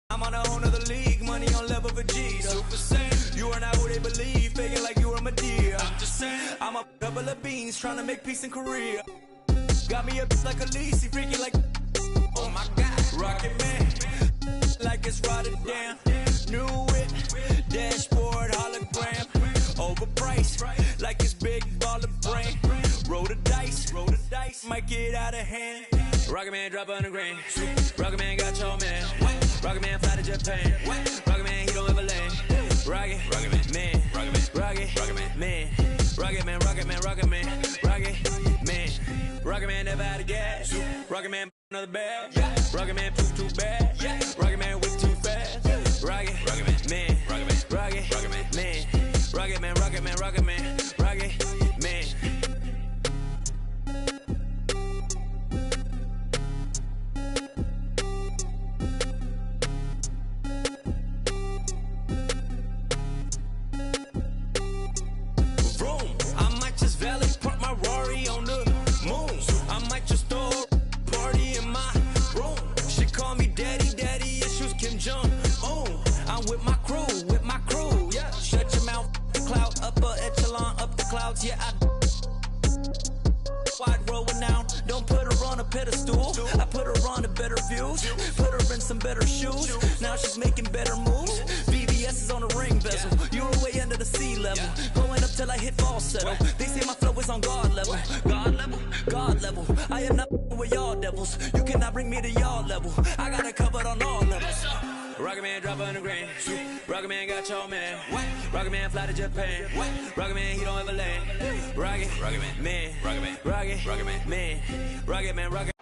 I'm on a whole nother league, money on level for G. Super Saiyan, you are not who they believe, faking like you are Medea. I'm just saying, I'm a couple of beans trying to make peace in Korea. Got me up like a lease, he freaky like, oh my God, Rocket Man, like it's Rotterdam. New whip, dashboard, hologram, overpriced, like it's big baller brain. Roll the dice, might get out of hand. Rocket Man drop 100 grand. Rocket Man got your man. Rocket Man fly to Japan. Rocket Man, he don't ever land. Rocket Man, Rocket Man, Rocket Man, Rocket Man, Rocket Man, Rocket Man. Rocket Man never out of gas. Rocket Man another bag. Rocket Man poop too bad. Rocket Man whip too fast. Rocket Man, Rocket Man, Rocket Man, Rocket Man, Rocket Man, Rocket Man. Vroom, I might just valet park my Rari on the moon. I might just throw a party in my room. She call me daddy, daddy issues Kim Jong. Oh, I'm with my crew, yeah. Shut your mouth, cloud, upper echelon, up the clouds, yeah. Wide roll now, don't put her on a pedestal. I put her on a better views, put her in some better shoes. Now she's making better moves. VVS is on the ring bezel. You were way under the sea level, going up till I hit falsetto. They say my flow is on God level, God level. I am not with y'all devils. You cannot bring me to y'all level. I got it covered on all levels. Rocket Man drop 100 grand. Rocket Man got your man. Rocket Man fly to Japan. Rocket Man, he don't ever land. Rocket Man, Rocket Man, Rocket Man, Rocket.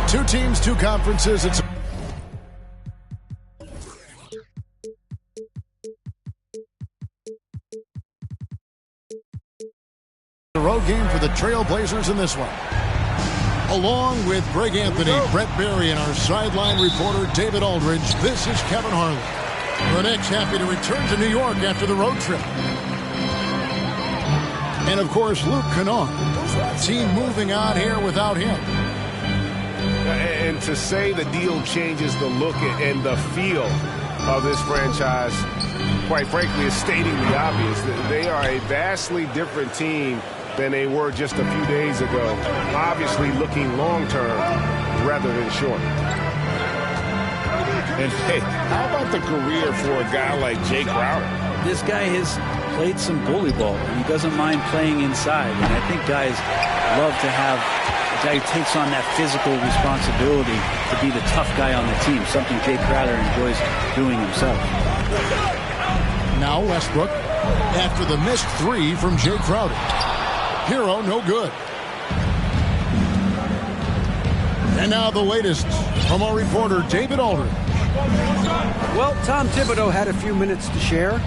Two teams, two conferences. It's a road game for the Trailblazers in this one. Along with Greg Anthony, Brett Berry, and our sideline reporter David Aldridge, this is Kevin Harlan. The Knicks happy to return to New York after the road trip. And of course, Luke Kennard. Team moving on here without him. And to say the deal changes the look and the feel of this franchise, quite frankly, is stating the obvious. They are a vastly different team than they were just a few days ago. Obviously looking long-term rather than short. And hey, how about the career for a guy like Jay Crowder? This guy has played some bully ball, and he doesn't mind playing inside. And I think guys love to have a guy who takes on that physical responsibility to be the tough guy on the team, something Jay Crowder enjoys doing himself. Now Westbrook after the missed three from Jay Crowder. Hero no good. And now the latest from our reporter David Aldridge. Well, Tom Thibodeau had a few minutes to share.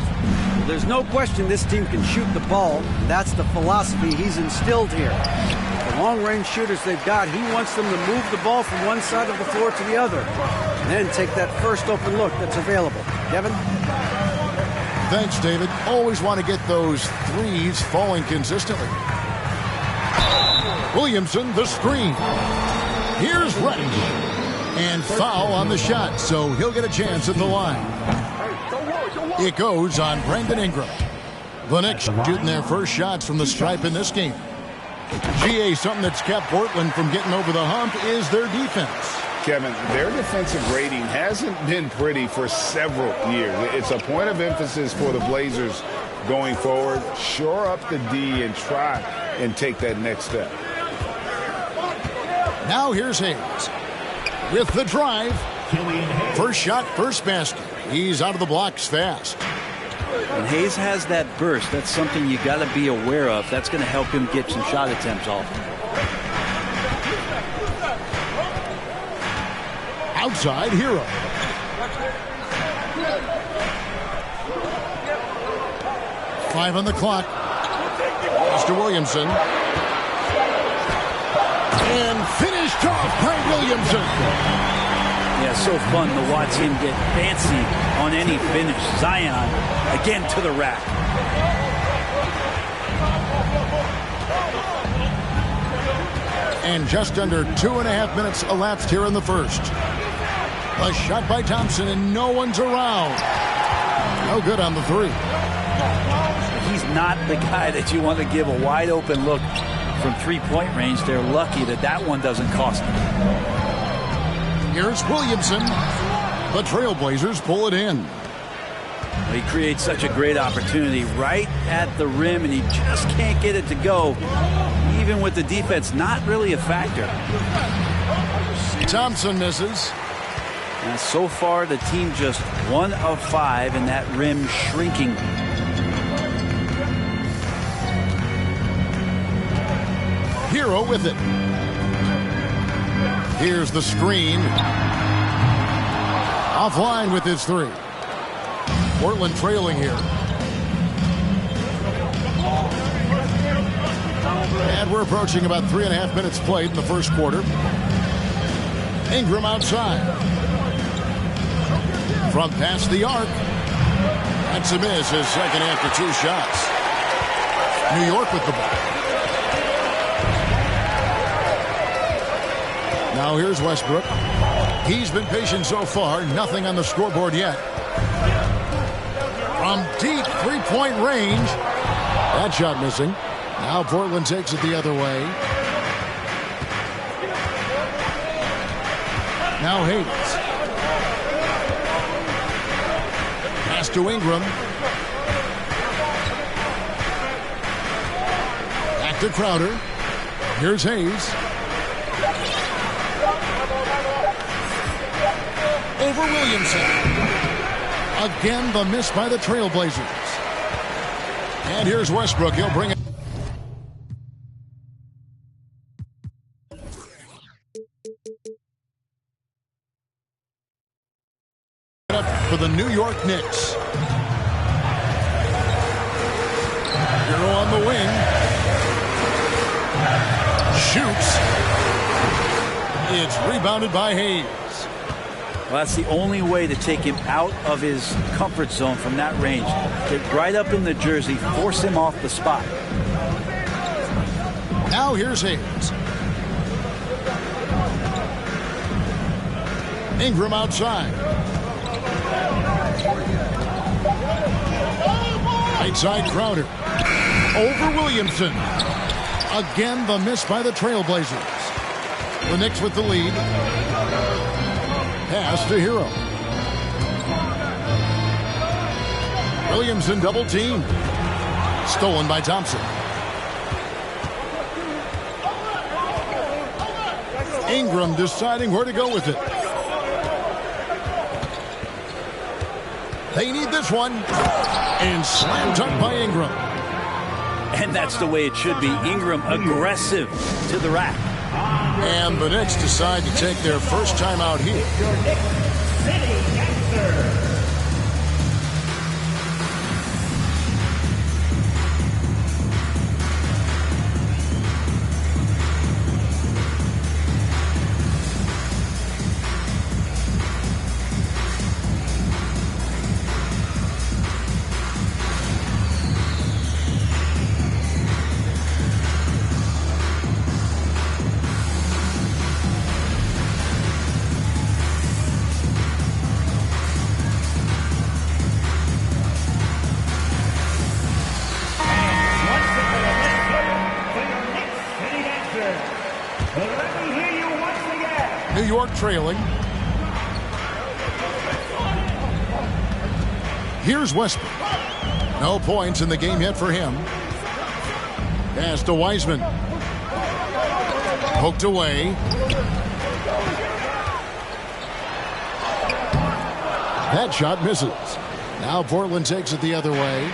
There's no question this team can shoot the ball, and that's the philosophy he's instilled here. The long-range shooters they've got, he wants them to move the ball from one side of the floor to the other, and then take that first open look that's available. Kevin? Thanks, David. Always want to get those threes falling consistently. Williamson, the screen. Here's Redden. And foul on the shot, so he'll get a chance at the line. It goes on Brandon Ingram. The Knicks shooting their first shots from the stripe in this game. GA, something that's kept Portland from getting over the hump is their defense. Kevin, their defensive rating hasn't been pretty for several years. It's a point of emphasis for the Blazers going forward. Shore up the D and try and take that next step. Now here's Hayes with the drive. First shot, first basket. He's out of the blocks fast. And Hayes has that burst. That's something you got to be aware of. That's going to help him get some shot attempts off. Outside Hero. Five on the clock. Mr. Williamson. And finished off by Williamson. Yeah, so fun to watch him get fancy on any finish. Zion again to the rack. And just under 2.5 minutes elapsed here in the first. A shot by Thompson, and no one's around. No good on the three. He's not the guy that you want to give a wide open look from three-point range. They're lucky that that one doesn't cost them. Here's Williamson. The Trailblazers pull it in. Well, he creates such a great opportunity right at the rim, and he just can't get it to go. Even with the defense not really a factor. Thompson misses. And so far, the team just 1 of 5, and that rim shrinking. Hero with it. Here's the screen. Offline with his three. Portland trailing here. And we're approaching about 3.5 minutes played in the first quarter. Ingram outside. From past the arc. That's a miss, his second after 2 shots. New York with the ball. Now here's Westbrook. He's been patient so far. Nothing on the scoreboard yet. From deep three-point range. That shot missing. Now Portland takes it the other way. Now Hayes. Pass to Ingram. Back to Crowder. Here's Hayes. Over Williamson. Again, the miss by the Trailblazers. And here's Westbrook. He'll bring it. For the New York Knicks. Hero on the wing. Shoots. It's rebounded by Hayes. Well, that's the only way to take him out of his comfort zone from that range. Get right up in the jersey, force him off the spot. Now here's Hayes. Ingram outside. Right side Crowder. Over Williamson. Again, the miss by the Trailblazers. The Knicks with the lead. Pass to Hero. Williamson double team. Stolen by Thompson. Ingram deciding where to go with it. They need this one. And slam dunk by Ingram. And that's the way it should be. Ingram aggressive to the rack. And the Knicks decide to take their first time out here. New York trailing. Here's Westbrook. No points in the game yet for him. Pass to Wiseman. Poked away. That shot misses. Now Portland takes it the other way.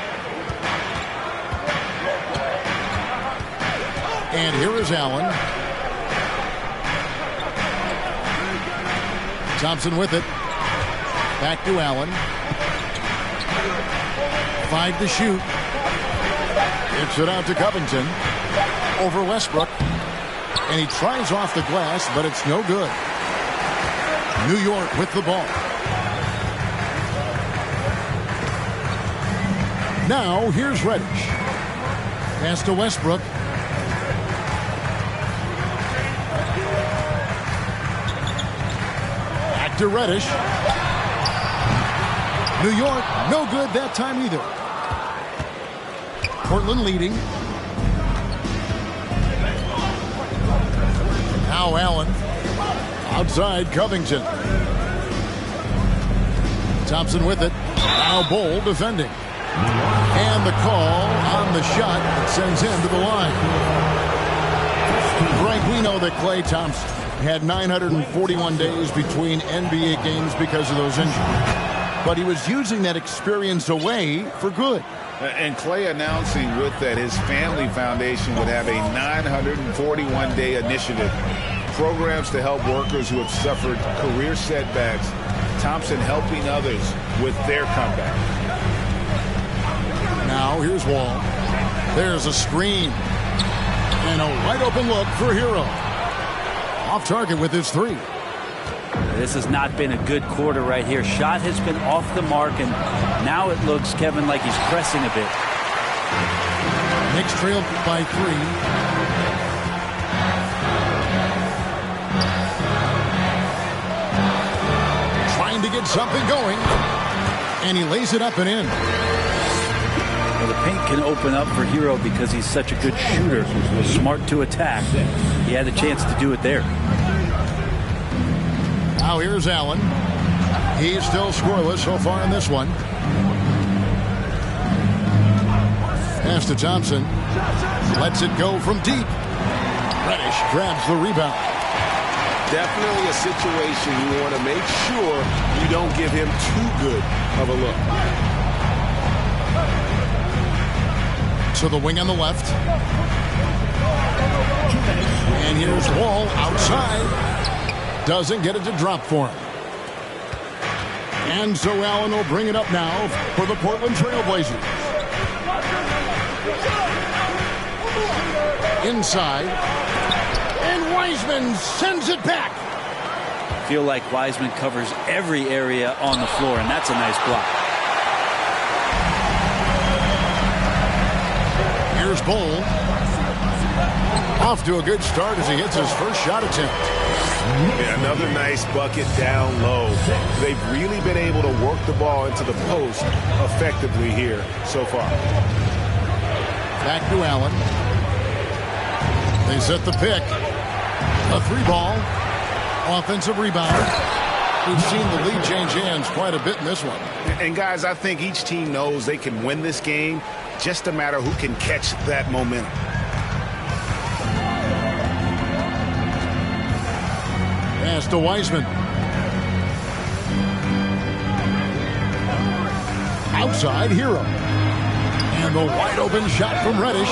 And here is Allen. Thompson with it. Back to Allen. 5 to shoot. Gets it out to Covington. Over Westbrook. And he tries off the glass, but it's no good. New York with the ball. Now here's Reddish. Pass to Westbrook. Back to Reddish. New York, no good that time either. Portland leading. Now Allen. Outside Covington. Thompson with it. Now Bol defending. And the call on the shot that sends him to the line. Frank, we know that Klay Thompson had 941 days between NBA games because of those injuries. But he was using that experience away for good. And Klay announcing with that his family foundation would have a 941-day initiative. Programs to help workers who have suffered career setbacks. Thompson helping others with their comeback. Now here's Wall. There's a screen. And a wide open look for Hero. Off target with his 3. This has not been a good quarter right here. Shot has been off the mark, and now it looks, Kevin, like he's pressing a bit. Knicks trailed by 3. Trying to get something going. And he lays it up and in. Well, the paint can open up for Hero because he's such a good shooter. Smart to attack. He had a chance to do it there. Now here's Allen. He's still scoreless so far in this one. Pass to Thompson. Lets it go from deep. Reddish grabs the rebound. Definitely a situation you want to make sure you don't give him too good of a look. To the wing on the left. And here's Wall outside. Doesn't get it to drop for him. And so Allen will bring it up now for the Portland Trailblazers. Inside. And Wiseman sends it back. I feel like Wiseman covers every area on the floor, and that's a nice block. Here's Bol. Off to a good start as he hits his first shot attempt. Yeah, another nice bucket down low. They've really been able to work the ball into the post effectively here so far. Back to Allen. They set the pick. A 3-ball. Offensive rebound. We've seen the lead change hands quite a bit in this one. And guys, I think each team knows they can win this game. Just a matter who can catch that momentum. Pass to Wiseman. Outside Hero. And the wide open shot from Reddish.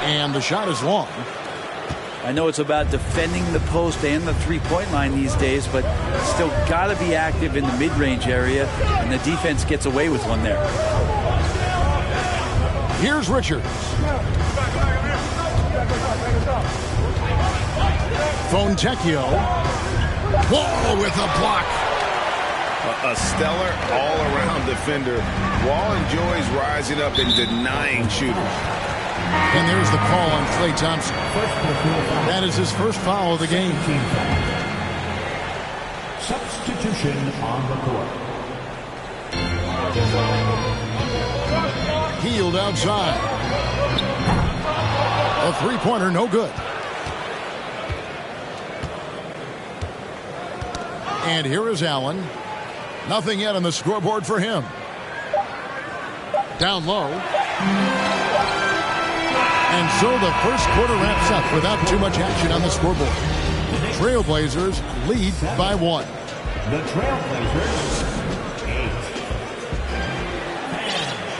And the shot is long. I know it's about defending the post and the three-point line these days, but still got to be active in the mid-range area, and the defense gets away with one there. Here's Richards. Fontecchio. Wall with a block. A stellar all-around defender. Wall enjoys rising up and denying shooters. And there's the call on Klay Thompson. That is his first foul of the game. Substitution on the court. Healed outside. A three-pointer, no good. And here is Allen. Nothing yet on the scoreboard for him. Down low. And so the first quarter wraps up without too much action on the scoreboard. Trailblazers lead by 1. The Trailblazers, 8.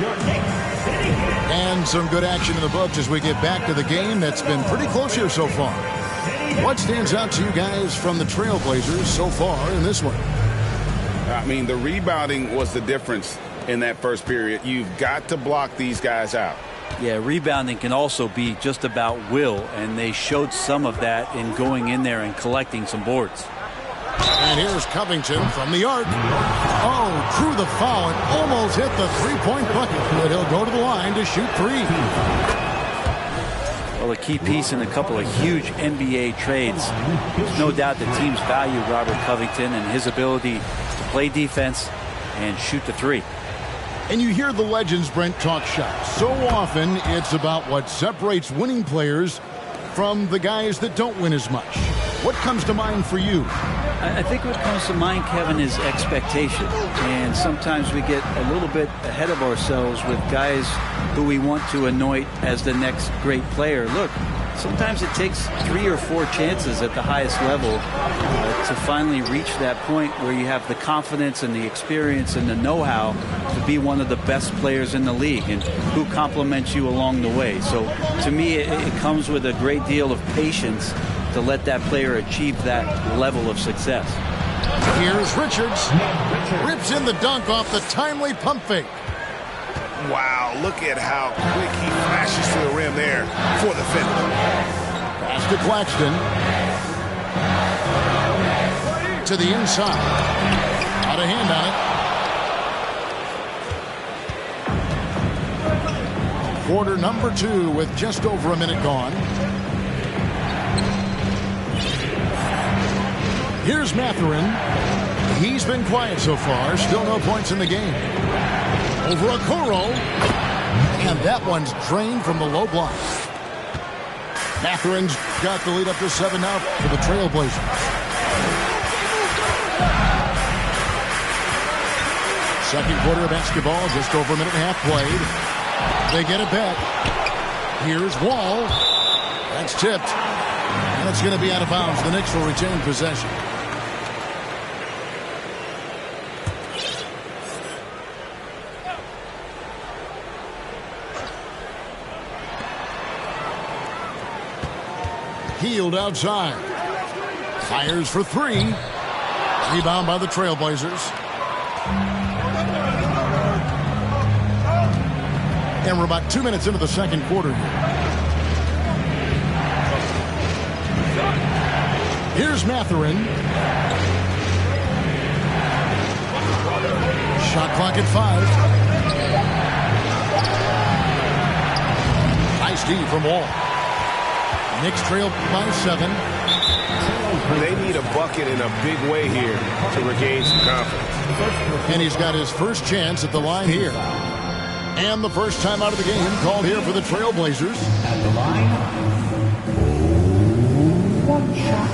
your Knicks City. And some good action in the books as we get back to the game that's been pretty close here so far. What stands out to you guys from the Trailblazers so far in this one? I mean, the rebounding was the difference in that first period. You've got to block these guys out. Yeah, rebounding can also be just about will, and they showed some of that in going in there and collecting some boards. And here's Covington from the arc. Oh, drew the foul and almost hit the three-point bucket, but he'll go to the line to shoot three. Well, a key piece in a couple of huge NBA trades. There's no doubt the teams value Robert Covington and his ability to play defense and shoot the three. And you hear the legends, Brent, talk shop. So often it's about what separates winning players from the guys that don't win as much. What comes to mind for you? I think what comes to mind, Kevin, is expectation. And sometimes we get a little bit ahead of ourselves with guys who we want to anoint as the next great player. Look, sometimes it takes 3 or 4 chances at the highest level to finally reach that point where you have the confidence and the experience and the know-how to be one of the best players in the league, and who compliments you along the way. So to me, it comes with a great deal of patience to let that player achieve that level of success. Here's Richards. Rips in the dunk off the timely pump fake. Wow, look at how quick he flashes to the rim there for the finish. Pass to Claxton. To the inside. Out of hand on it. Quarter number 2 with just over a minute gone. Here's Mathurin. He's been quiet so far. Still no points in the game. Over Okoro. And that one's drained from the low block. Mathurin's got the lead up to 7 now for the Trailblazers. Second quarter of basketball, just over a minute and a half played. They get it back. Here's Wall. That's tipped. And it's going to be out of bounds. The Knicks will retain possession. Healed outside. Fires for 3. Rebound by the Trailblazers. And we're about 2 minutes into the second quarter here. Here's Mathurin. Shot clock at 5. Nice D from Wall. Knicks trail by 7. They need a bucket in a big way here to regain some confidence. And he's got his first chance at the line here. And the first time out of the game called here for the Trailblazers. At the line, 1 shot.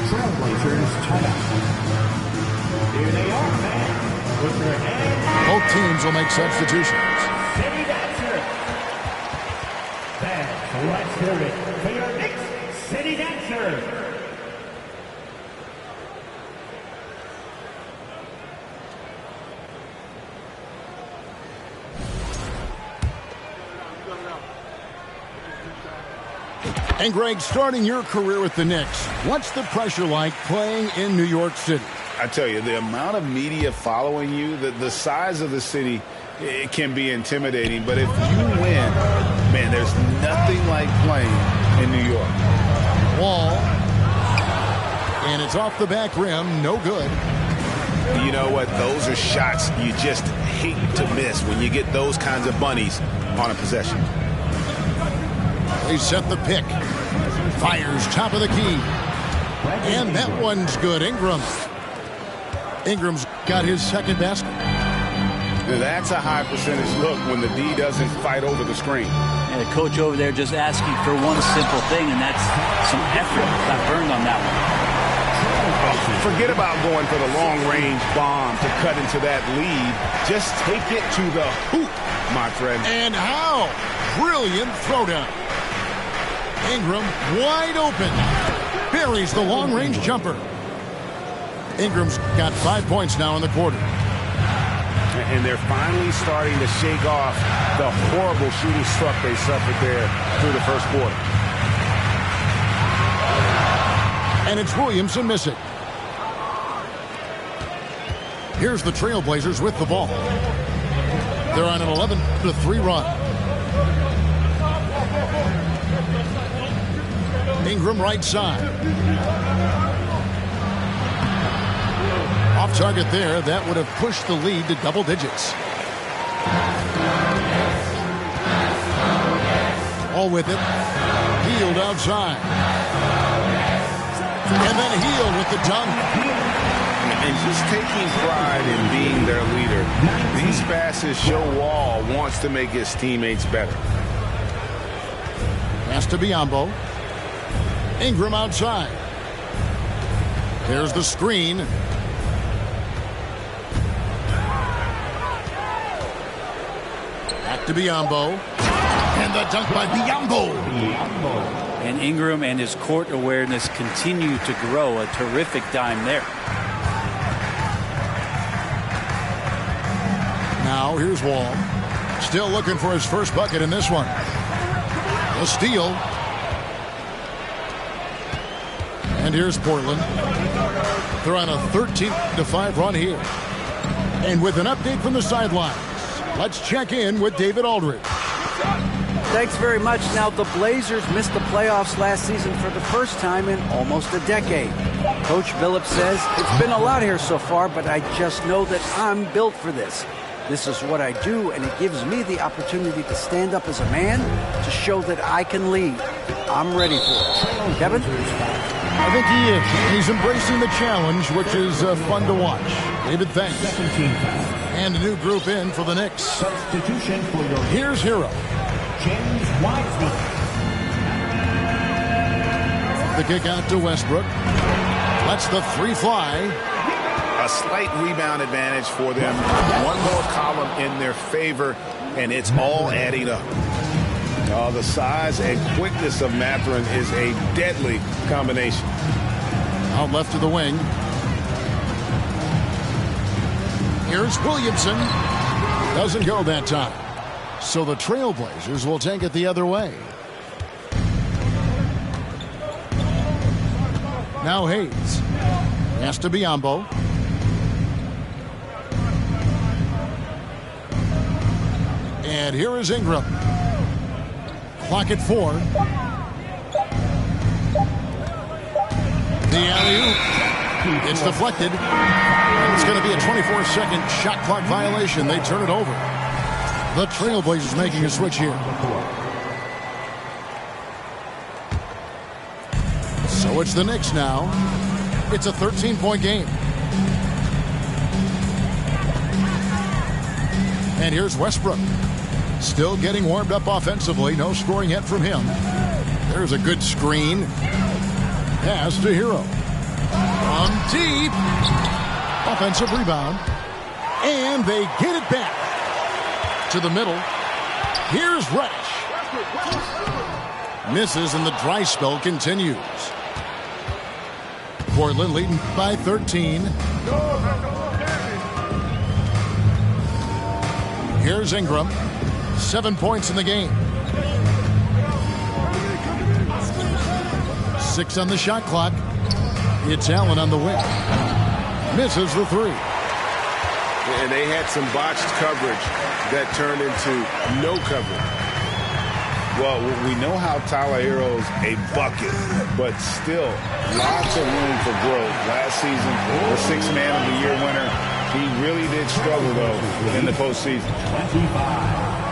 Trailblazers timeout. Here they are, man. With their hands. Both teams will make substitutions. City Dancer. Fans, let's hear it for your Knicks City Dancer. And Greg, starting your career with the Knicks, what's the pressure like playing in New York City? I tell you, the amount of media following you, the size of the city, it can be intimidating. But if you win, man, there's nothing like playing in New York. Wall. And it's off the back rim. No good. You know what? Those are shots you just hate to miss when you get those kinds of bunnies on a possession. They set the pick. Fires top of the key. And that one's good. Ingram's got his second basket. That's a high percentage look when the D doesn't fight over the screen. And the coach over there just asking for one simple thing, and that's some effort. Got burned on that one. Forget about going for the long-range bomb to cut into that lead. Just take it to the hoop, my friend. And how? Brilliant throwdown. Ingram wide open. Buries the long-range jumper. Ingram's got 5 points now in the quarter. and they're finally starting to shake off the horrible shooting slump they suffered there through the first quarter. And it's Williamson missing. Here's the Trailblazers with the ball. They're on an 11-3 run. Ingram right side. Off target there. That would have pushed the lead to double digits. All with it. Hield outside. And then Hield with the dunk. And just taking pride in being their leader. These passes show Wall wants to make his teammates better. Pass to Biombo. Ingram outside. There's the screen. Back to Biombo. And the dunk by Biombo. And Ingram and his court awareness continue to grow. A terrific dime there. Now here's Wall. Still looking for his first bucket in this one. A steal. And here's Portland. They're on a 13-5 run here. And with an update from the sidelines, let's check in with David Aldridge. Thanks very much. Now, the Blazers missed the playoffs last season for the first time in almost a decade. Coach Billups says, it's been a lot here so far, but I just know that I'm built for this. This is what I do, and it gives me the opportunity to stand up as a man to show that I can lead. I'm ready for it. Kevin? I think he is. He's embracing the challenge, which is fun to watch. David, thanks. And a new group in for the Knicks. Substitution for your Here's Hero. James Wiseman. The kick out to Westbrook. Lets the three fly. A slight rebound advantage for them. One more column in their favor, and it's all adding up. The size and quickness of Mathurin is a deadly combination. Out left to the wing. Here's Williamson. Doesn't go that time. So the Trailblazers will take it the other way. Now Hayes. Has to Biombo. And here is Ingram. Clock at 4. The alley-oop. It's deflected. And it's going to be a 24-second shot clock violation. They turn it over. The Trailblazers making a switch here. So it's the Knicks now. It's a 13-point game. And here's Westbrook. Still getting warmed up offensively. No scoring yet from him. There's a good screen. Pass to Hero. From deep. Offensive rebound. And they get it back. To the middle. Here's Reddish. Misses and the dry spell continues. Portland leading by 13. Here's Ingram. 7 points in the game. 6 on the shot clock. It's Allen on the wing. Misses the three. And they had some botched coverage that turned into no coverage. Well, we know how Tyler Hero's a bucket, but still lots of room for growth. Last season, the Sixth Man of the Year winner, he really did struggle, though, in the postseason. 25.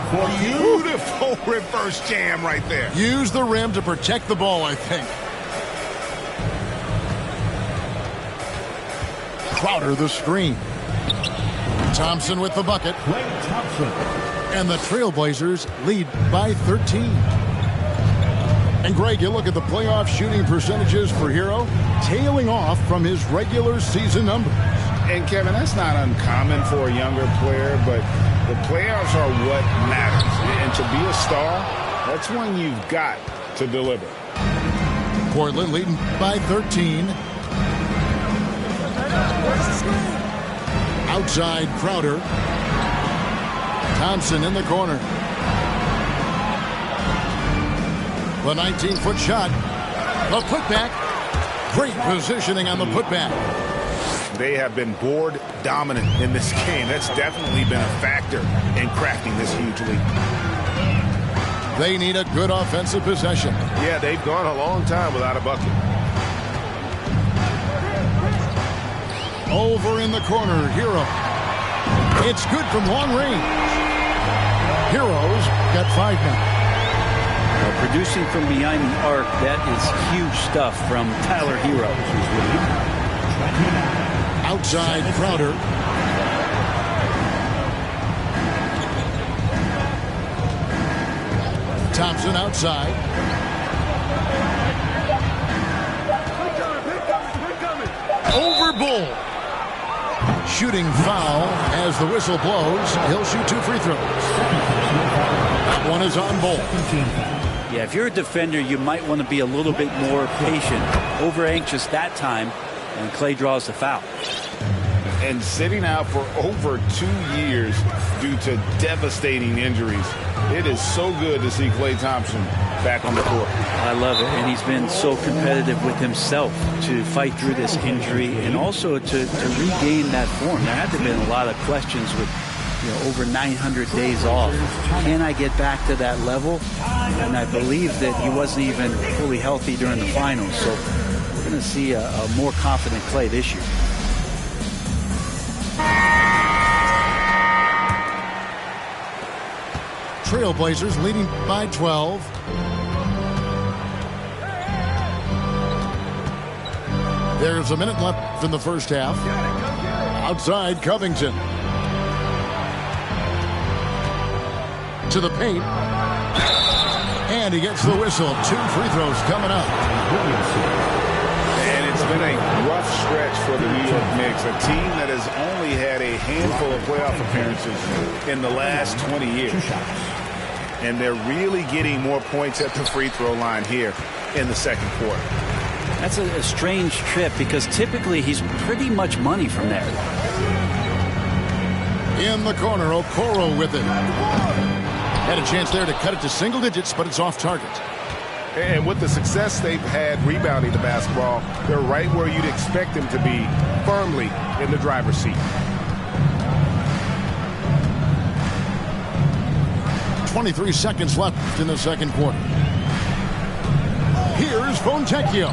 Beautiful reverse jam right there. Use the rim to protect the ball, I think. Crowder the screen. Thompson with the bucket. Klay Thompson. And the Trailblazers lead by 13. And Greg, you look at the playoff shooting percentages for Hero, tailing off from his regular season numbers. And Kevin, that's not uncommon for a younger player, but the playoffs are what matters. And to be a star, that's when you've got to deliver. Portland leading by 13. Outside Crowder. Thompson in the corner. The 19-foot shot. The putback. Great positioning on the putback. They have been board dominant in this game. That's definitely been a factor in crafting this huge lead. They need a good offensive possession. Yeah, they've gone a long time without a bucket. Over in the corner, Hero. It's good from long range. Hero's got 5 now. Producing from behind the arc, that is huge stuff from Tyler Hero. Outside Crowder. Thompson outside. Over Bull. Shooting foul as the whistle blows. He'll shoot 2 free throws. That one is on Bull. Yeah, if you're a defender, you might want to be a little bit more patient. Over anxious that time, and Clay draws the foul. And sitting out for over 2 years due to devastating injuries. It is so good to see Klay Thompson back on the court. I love it, and he's been so competitive with himself to fight through this injury and also to regain that form. There had to have been a lot of questions with over 900 days off. Can I get back to that level? And I believe that he wasn't even fully healthy during the finals, so we're going to see a more confident Klay this year. Trailblazers leading by 12. There's a minute left in the first half. Outside Covington. To the paint. And he gets the whistle. 2 free throws coming up. And it's been a rough stretch for the New York Knicks, a team that has only had a handful of playoff appearances in the last 20 years. And they're really getting more points at the free throw line here in the second quarter. That's a strange trip because typically he's pretty much money from there. In the corner, Okoro with it. Had a chance there to cut it to single digits, but it's off target. And with the success they've had rebounding the basketball, they're right where you'd expect them to be, firmly in the driver's seat. 23 seconds left in the second quarter. Here's Fontecchio.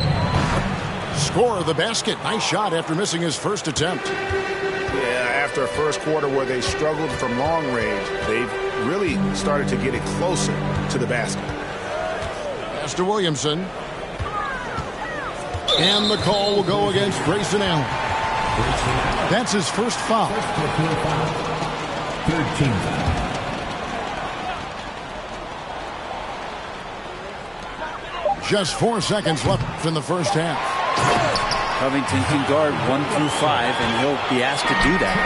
Score of the basket. Nice shot after missing his first attempt. Yeah, after a first quarter where they struggled from long range, they've really started to get it closer to the basket. Master Williamson. And the call will go against Grayson Allen. That's his first foul. 13 foul. Just 4 seconds left in the first half. Covington can guard 1 through 5, and he'll be asked to do that.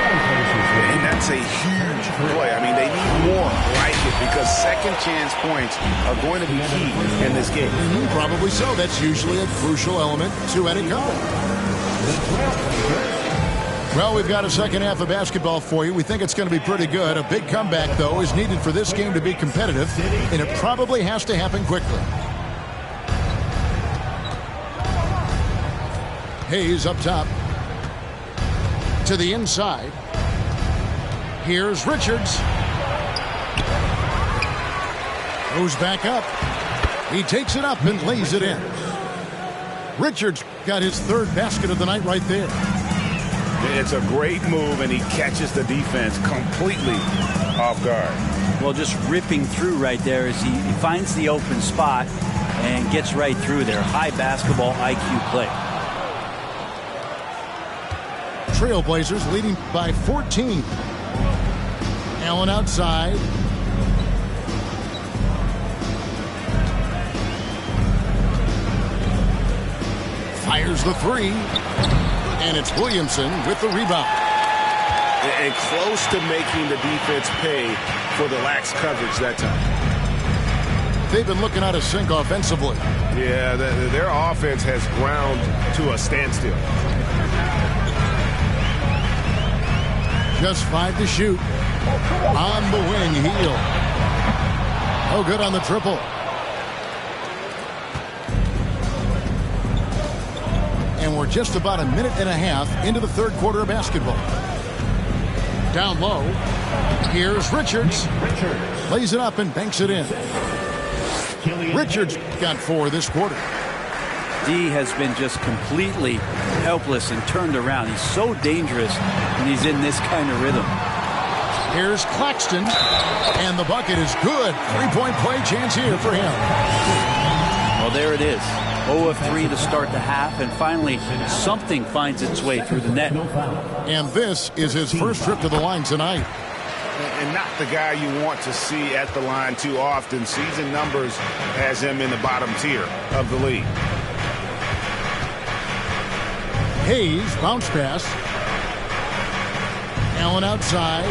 And that's a huge play. I mean, they need more like it because second chance points are going to be key in this game. Probably so. That's usually a crucial element to any comeback. Well, we've got a second half of basketball for you. We think it's going to be pretty good. A big comeback, though, is needed for this game to be competitive, and it probably has to happen quickly. Hayes up top. To the inside. Here's Richards. Goes back up. He takes it up and lays it in. Richards got his 3rd basket of the night right there. It's a great move, and he catches the defense completely off guard. Well, just ripping through right there as he finds the open spot and gets right through there. High basketball IQ play. Trailblazers leading by 14. Allen outside. Fires the 3. And it's Williamson with the rebound. And close to making the defense pay for the lax coverage that time. They've been looking out of sync offensively. Yeah, their offense has ground to a standstill. Just 5 to shoot. On the wing, heel. Oh, good on the triple. And we're just about a minute and a half into the third quarter of basketball. Down low. Here's Richards. Lays it up and banks it in. Richards got 4 this quarter. D has been just completely helpless and turned around. He's so dangerous when he's in this kind of rhythm. Here's Claxton, and the bucket is good. 3-point play chance here for him. Well, there it is. 0 of 3 to start the half, and finally something finds its way through the net. And this is his first trip to the line tonight. And not the guy you want to see at the line too often. Season numbers has him in the bottom tier of the league. Hayes, bounce pass. Allen outside.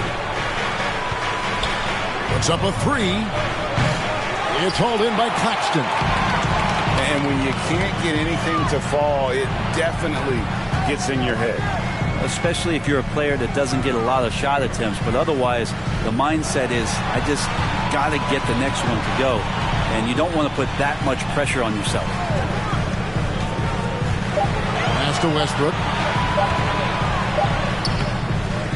Puts up a 3. It's hauled in by Claxton. And when you can't get anything to fall, it definitely gets in your head. Especially if you're a player that doesn't get a lot of shot attempts. But otherwise, the mindset is, I just got to get the next one to go. And you don't want to put that much pressure on yourself. Pass to Westbrook.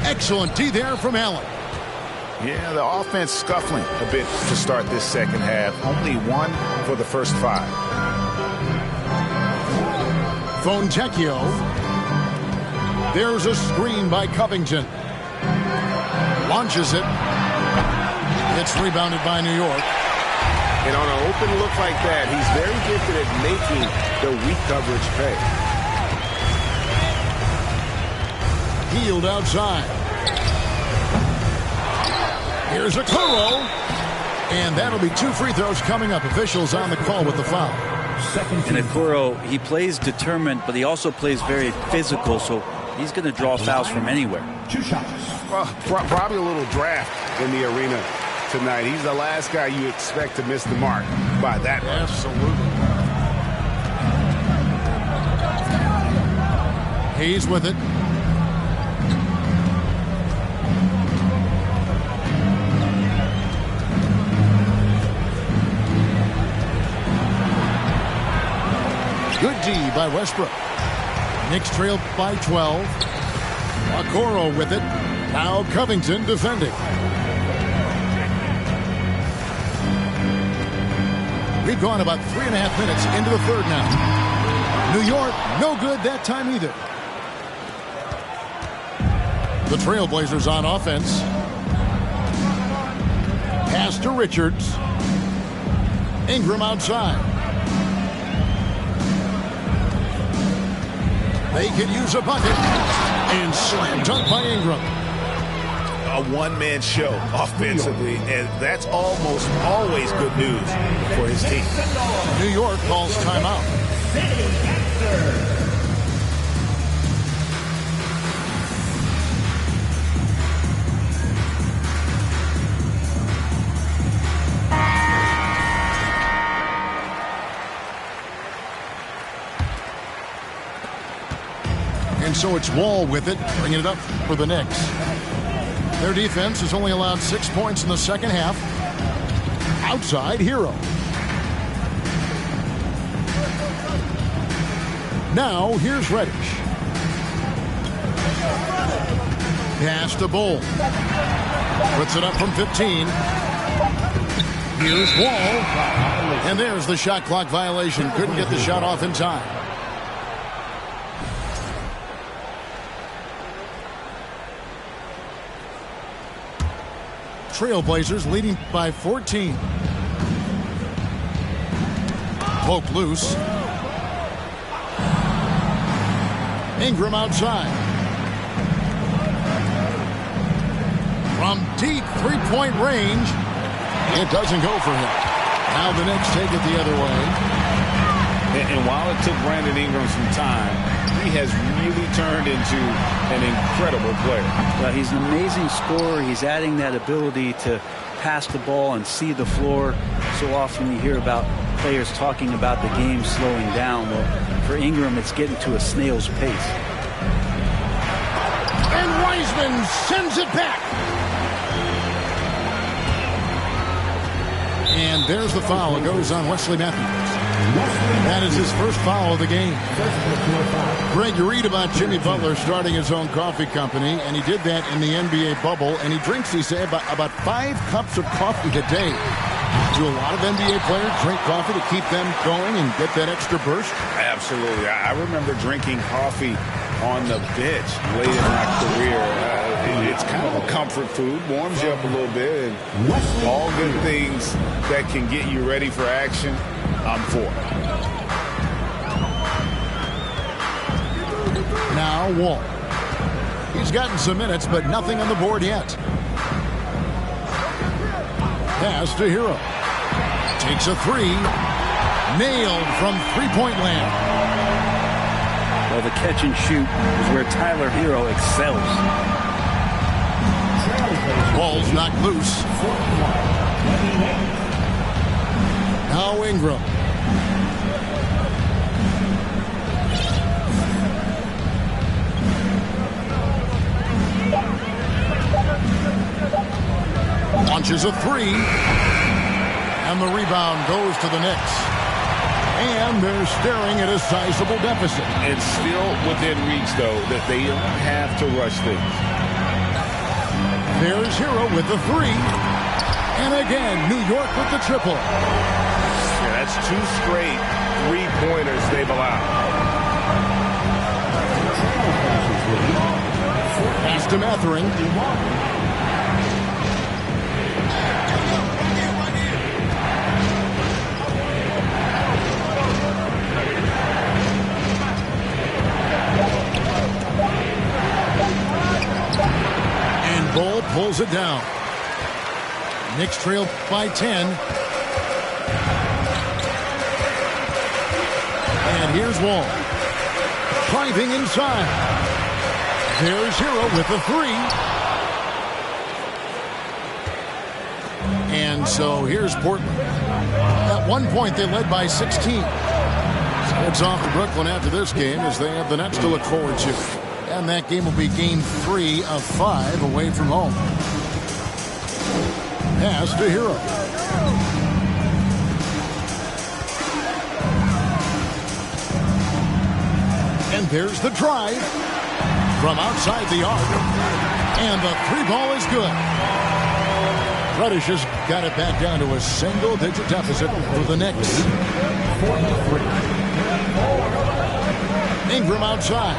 Excellent D there from Allen. Yeah, the offense scuffling a bit to start this second half. Only 1 for the first 5. Fontecchio. There's a screen by Covington. Launches it. It's rebounded by New York. And on an open look like that, he's very gifted at making the weak coverage pay. Healed outside. Here's a Kuro. And that'll be 2 free throws coming up. Officials on the call with the foul. And Akuro, he plays determined, but he also plays very physical, so he's going to draw fouls from anywhere. 2 shots. Well, probably a little draft in the arena tonight. He's the last guy you expect to miss the mark by that much. Absolutely. Hayes with it. Good D by Westbrook. Knicks trail by 12. Okoro with it. Now Covington defending. We've gone about 3.5 minutes into the third now. New York, no good that time either. The Trailblazers on offense. Pass to Richards. Ingram outside. They could use a bucket. And slam dunk by Ingram. A one-man show offensively, and that's almost always good news for his team. New York calls timeout. And so it's Wall with it, bringing it up for the Knicks. Their defense has only allowed 6 points in the second half. Outside, Hero. Now, here's Reddish. Pass to Bull. Puts it up from 15. Here's Wall. And there's the shot clock violation. Couldn't get the shot off in time. Trailblazers leading by 14. Poke loose. Ingram outside. From deep three-point range. It doesn't go for him. Now the Knicks take it the other way. And while it took Brandon Ingram some time, he has really turned into an incredible player. Well, he's an amazing scorer. He's adding that ability to pass the ball and see the floor. So often you hear about players talking about the game slowing down. Well, for Ingram, it's getting to a snail's pace. And Wiseman sends it back. And there's the foul. It goes on Wesley Matthews. That is his first foul of the game. Greg, you read about Jimmy Butler starting his own coffee company, and he did that in the NBA bubble, and he drinks, he said, about 5 cups of coffee a day. Do a lot of NBA players drink coffee to keep them going and get that extra burst? Absolutely. I remember drinking coffee on the bench late in my career. It's kind of a comfort food, warms you up a little bit, and all good things that can get you ready for action, I'm for. Now Wall. He's gotten some minutes, but nothing on the board yet. Pass to Hero. Takes a 3. Nailed from three-point land. Well, the catch and shoot is where Tyler Hero excels. Ball's knocked loose. Now Ingram. Launches a 3. And the rebound goes to the Knicks. And they're staring at a sizable deficit. It's still within reach, though, that they don't have to rush things. There's Hero with the 3. And again, New York with the triple. Yeah, that's 2 straight three-pointers they've allowed. Pass to Mathurin. Ball pulls it down. Knicks trail by 10. And here's Wall. Driving inside. There's Hero with the 3. And so here's Portland. At one point they led by 16. Heads off to Brooklyn after this game as they have the Nets to look forward to. And that game will be game 3 of 5 away from home. Pass to Hero. And there's the drive from outside the arc. And the 3-ball is good. Reddish has got it back down to a single-digit deficit for the Knicks. Ingram outside.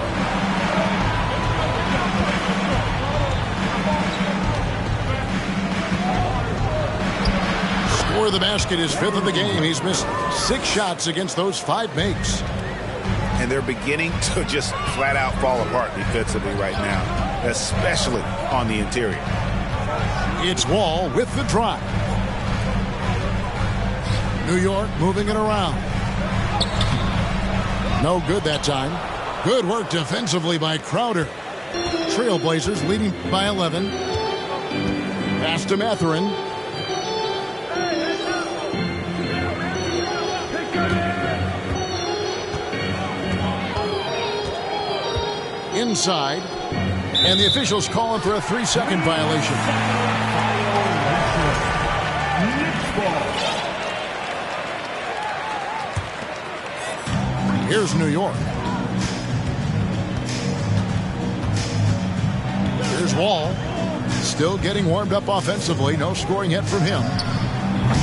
Score of the basket is 5th of the game. He's missed 6 shots against those 5 makes. And they're beginning to just flat out fall apart defensively right now, especially on the interior. It's Wall with the drive. New York moving it around. No good that time. Good work defensively by Crowder. Trailblazers leading by 11. Pass to Mathurin. Inside. And the officials calling for a 3-second violation. Here's New York. Here's Wall. Still getting warmed up offensively. No scoring yet from him.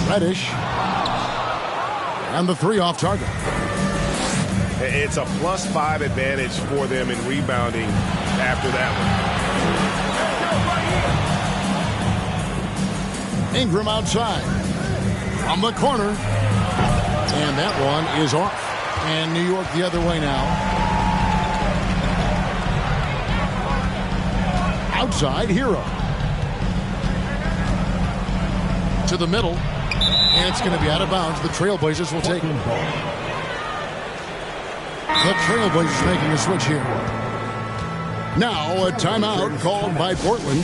Reddish. And the 3 off target. It's a +5 advantage for them in rebounding after that one. Ingram outside. From the corner. And that one is off. And New York the other way now. Outside, Hero. To the middle. And it's going to be out of bounds. The Trailblazers will take it. The Trailblazers making a switch here. Now a timeout called by Portland.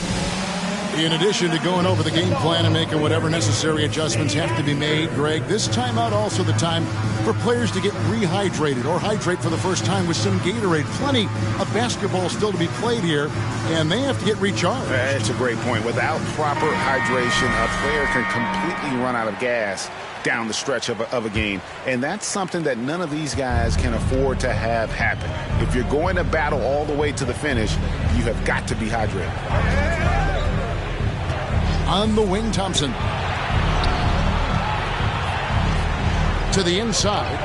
In addition to going over the game plan and making whatever necessary adjustments have to be made, Greg, this timeout also the time for players to get rehydrated or hydrate for the first time with some Gatorade. Plenty of basketball still to be played here, and they have to get recharged. That's a great point. Without proper hydration, a player can completely run out of gas down the stretch of a game, and that's something that none of these guys can afford to have happen. If you're going to battle all the way to the finish, you have got to be hydrated. On the wing, Thompson. To the inside.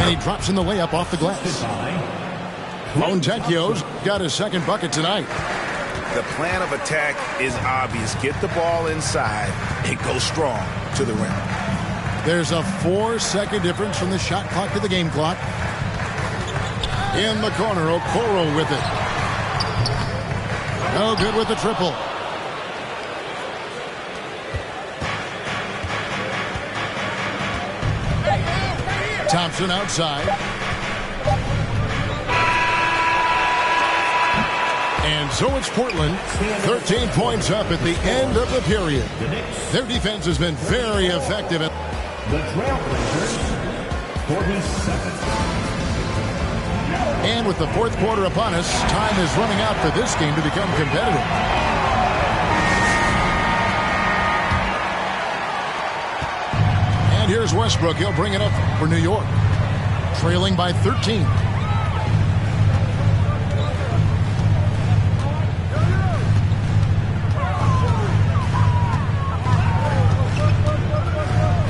And he drops in the layup off the glass. Fontecchio's got his second bucket tonight. The plan of attack is obvious. Get the ball inside and go strong to the rim. There's a 4-second difference from the shot clock to the game clock. In the corner, Okoro with it. No good with the triple. Thompson outside. And so it's Portland, 13 points up at the end of the period. Their defense has been very effective. The Trailblazers, 47. And with the fourth quarter upon us, time is running out for this game to become competitive. And here's Westbrook. He'll bring it up for New York, trailing by 13.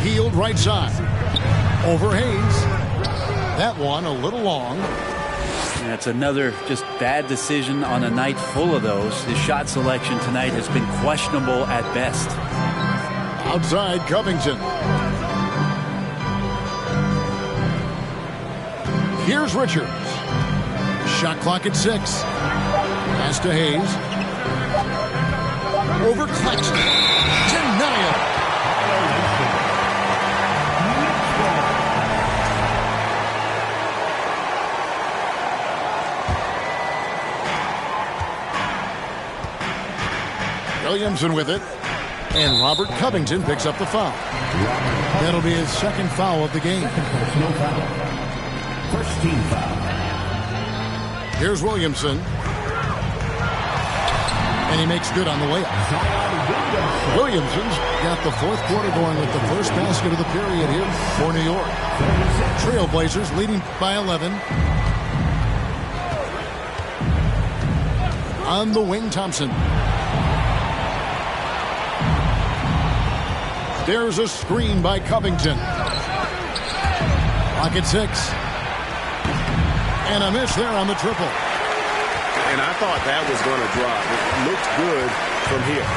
Healed right side. Over Hayes. That one a little long. That's another just bad decision on a night full of those. His shot selection tonight has been questionable at best. Outside, Covington. Here's Richards. Shot clock at 6. Pass to Hayes. Over Claxton. Denial. Williamson with it. And Robert Covington picks up the foul. That'll be his second foul of the game. Personal foul. First team foul. Here's Williamson. And he makes good on the layup. Williamson's got the fourth quarter going with the first basket of the period here for New York. Trailblazers leading by 11. On the wing, Thompson. There's a screen by Covington. Clock at 6. And a miss there on the triple. And I thought that was going to drop. It looked good from here.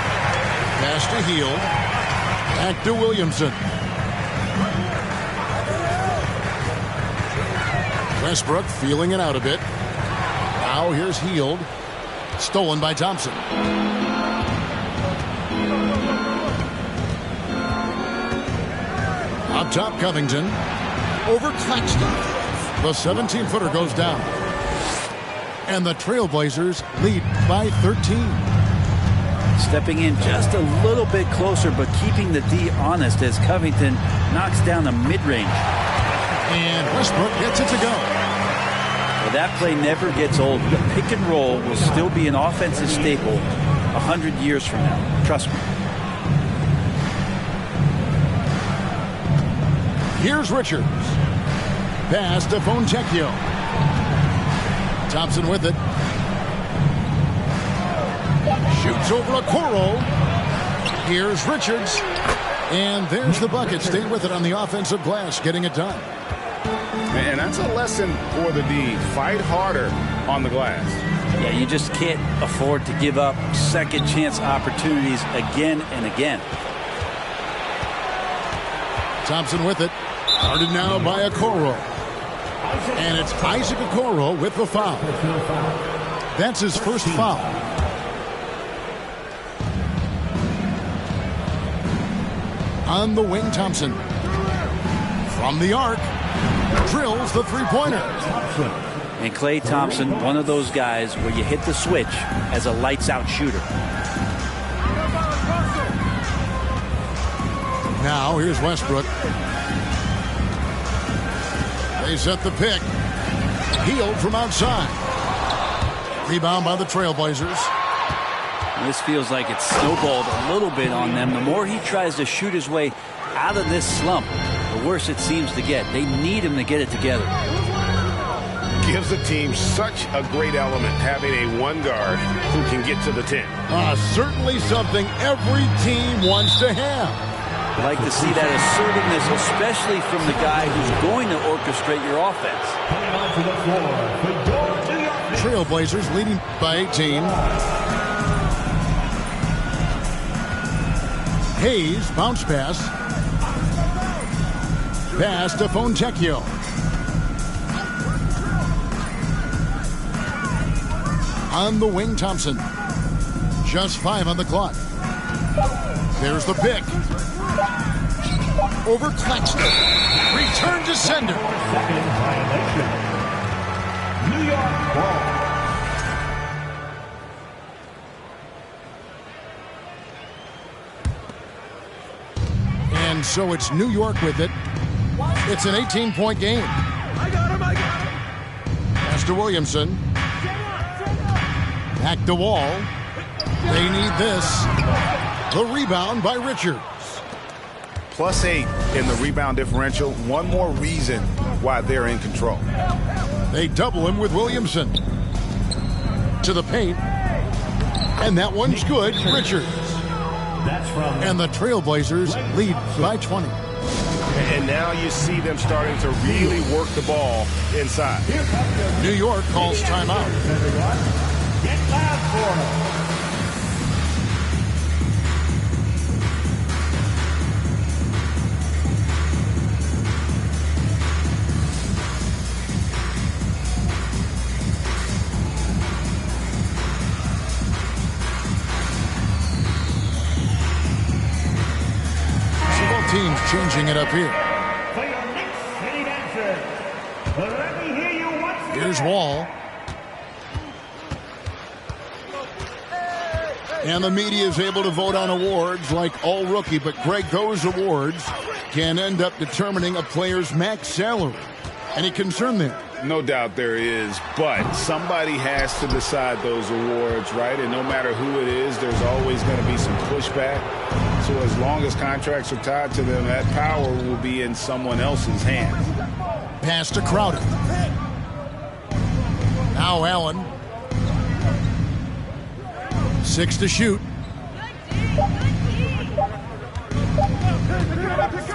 Pass to Hield. Back to Williamson. Westbrook feeling it out a bit. Now here's Hield. Stolen by Thompson. Up top, Covington. Over Claxton. The 17-footer goes down. And the Trailblazers lead by 13. Stepping in just a little bit closer, but keeping the D honest as Covington knocks down the mid-range. And Westbrook gets it to go. Well, that play never gets old. The pick and roll will still be an offensive staple 100 years from now. Trust me. Here's Richards. Pass to Fontecchio. Thompson with it. Shoots over Okoro. Here's Richards. And there's the bucket. Stay with it on the offensive glass, getting it done. And that's a lesson for the D. Fight harder on the glass. Yeah, you just can't afford to give up second chance opportunities again and again. Thompson with it. Guarded now by Okoro. And it's Isaac Okoro with the foul. That's his first foul. On the wing, Thompson. From the arc. Drills the three-pointer. And Klay Thompson, one of those guys where you hit the switch as a lights-out shooter. Now here's Westbrook. They set the pick. Healed from outside. Rebound by the Trailblazers. This feels like it's snowballed a little bit on them. The more he tries to shoot his way out of this slump, the worse it seems to get. They need him to get it together. Gives the team such a great element having a one guard who can get to the 10. Certainly something every team wants to have. I'd like to see that assertiveness, especially from the guy who's going to orchestrate your offense. Coming onto the floor, the New York Knicks. Trailblazers leading by 18. Hayes, bounce pass. Pass to Fontecchio. On the wing, Thompson. Just 5 on the clock. There's the pick. Over Claxton. Return to sender. Second violation. New York ball. And so it's New York with it. It's an 18-point game. I got him. Pass to Williamson. Back to Wall. They need this. The rebound by Richards. +8 in the rebound differential. One more reason why they're in control. They double him with Williamson. To the paint. And that one's good. Richards. That's from. And the Trailblazers lead by 20. And now you see them starting to really work the ball inside. New York calls timeout. Get loud for him. Teams changing it up here. For your next city dancer, let me hear you once again. Here's Wall. And the media is able to vote on awards like All Rookie, but Greg, those awards can end up determining a player's max salary. Any concern there? No doubt there is, but somebody has to decide those awards, right? And no matter who it is, there's always going to be some pushback. So as long as contracts are tied to them, that power will be in someone else's hands. Pass to Crowder. Now Allen. 6 to shoot.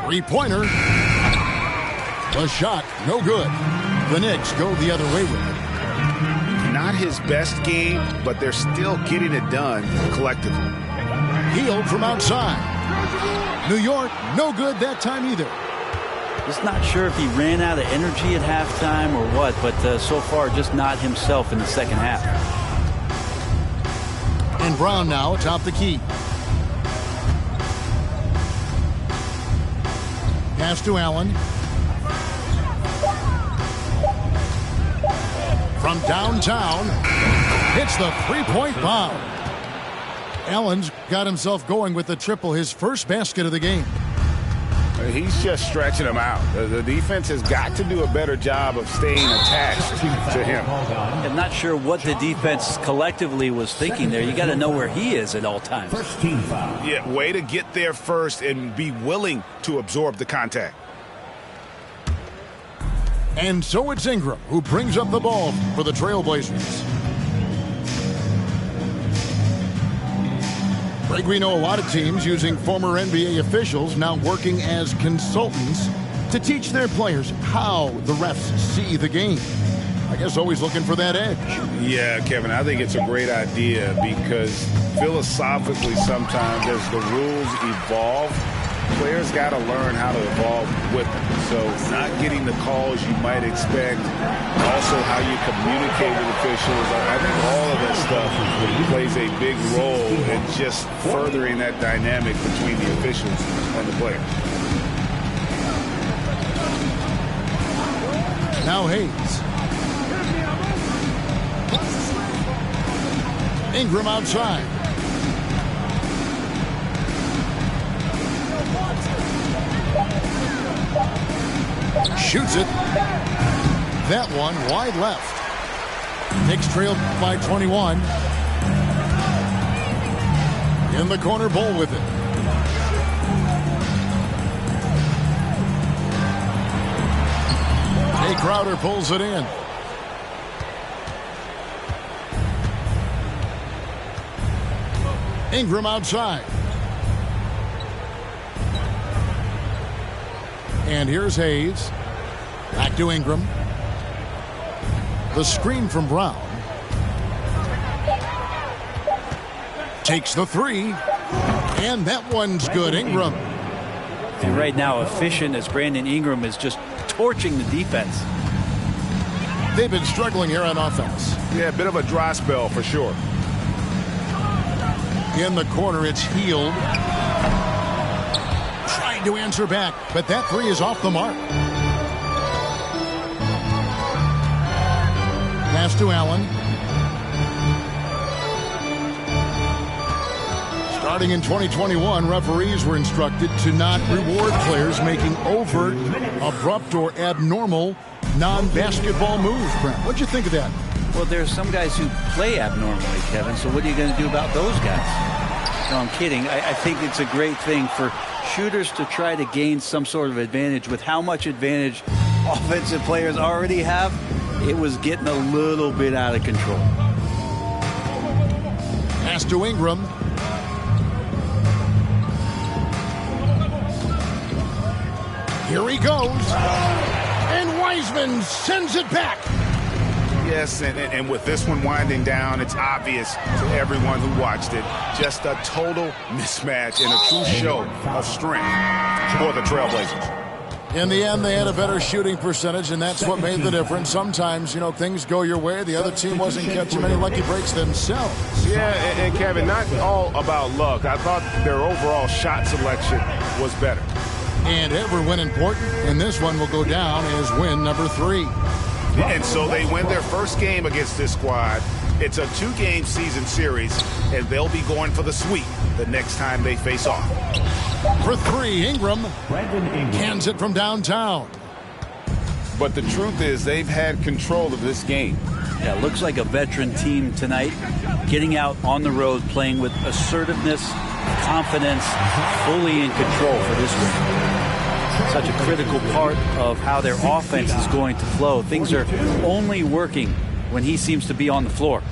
3-pointer. The shot, no good. The Knicks go the other way with it. Not his best game, but they're still getting it done collectively. Healed from outside. New York, no good that time either. Just not sure if he ran out of energy at halftime or what, but so far just not himself in the second half. And Brown now atop the key. Pass to Allen. From downtown, hits the three-point bomb. Allen's got himself going with the triple, his first basket of the game. He's just stretching him out. The defense has got to do a better job of staying attached to him. I'm not sure what the defense collectively was thinking there. You got to know where he is at all times. First team foul. Yeah, way to get there first and be willing to absorb the contact. And so it's Ingram who brings up the ball for the Trailblazers. Greg, we know a lot of teams using former NBA officials now working as consultants to teach their players how the refs see the game. I guess always looking for that edge. Yeah, Kevin, I think it's a great idea because philosophically sometimes as the rules evolve, players got to learn how to evolve with them. So not getting the calls you might expect, also how you communicate with officials. I think all of that stuff plays a big role in just furthering that dynamic between the officials and the players. Now Hayes. Ingram outside. Shoots it. That one wide left. Knicks trailed by 21. In the corner, Bull with it. Jay Crowder pulls it in. Ingram outside. And here's Hayes. Back to Ingram. The screen from Brown. Takes the three. And that one's good. Ingram. And right now, efficient as Brandon Ingram is just torching the defense. They've been struggling here on offense. Yeah, a bit of a dry spell for sure. In the corner, it's Healed. Trying to answer back, but that three is off the mark. Pass to Allen. Starting in 2021, referees were instructed to not reward players making overt, abrupt, or abnormal non-basketball moves. Brent, what'd you think of that? Well, there's some guys who play abnormally, Kevin, so what are you going to do about those guys? No, I'm kidding. I think it's a great thing for shooters to try to gain some sort of advantage. With how much advantage offensive players already have, it was getting a little bit out of control. Pass to Ingram. Here he goes. And Wiseman sends it back. Yes, and with this one winding down, it's obvious to everyone who watched it. Just a total mismatch and a true show of strength for the Trailblazers. In the end, they had a better shooting percentage, and that's what made the difference. Sometimes, you know, things go your way. The other team wasn't catching many lucky breaks themselves. Yeah, and Kevin, not all about luck. I thought their overall shot selection was better. And every win important, and this one will go down as win number 3. And so they win their first game against this squad. It's a 2-game season series, and they'll be going for the sweep the next time they face off. For 3, Ingram cans it from downtown. But the truth is they've had control of this game. Yeah, looks like a veteran team tonight, getting out on the road, playing with assertiveness, confidence, fully in control for this win. Such a critical part of how their offense is going to flow. Things are only working when he seems to be on the floor.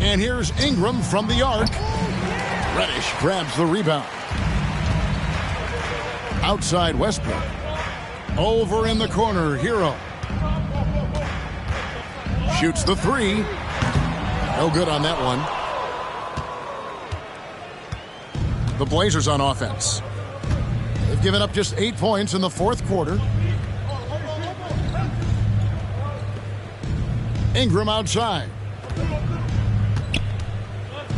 And here's Ingram from the arc. Reddish grabs the rebound. Outside Westbrook. Over in the corner, Hero. Shoots the 3. No good on that one. The Blazers on offense. They've given up just 8 points in the fourth quarter. Ingram outside.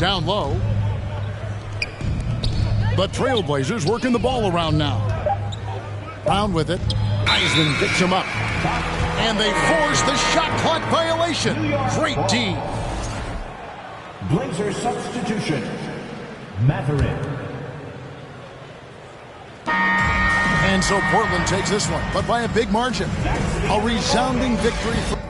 Down low. The Trailblazers working the ball around now. Brown with it. Wiseman picks him up. And they force the shot clock violation. Great D. Blazer substitution. Matherin. And so Portland takes this one, but by a big margin. A resounding victory for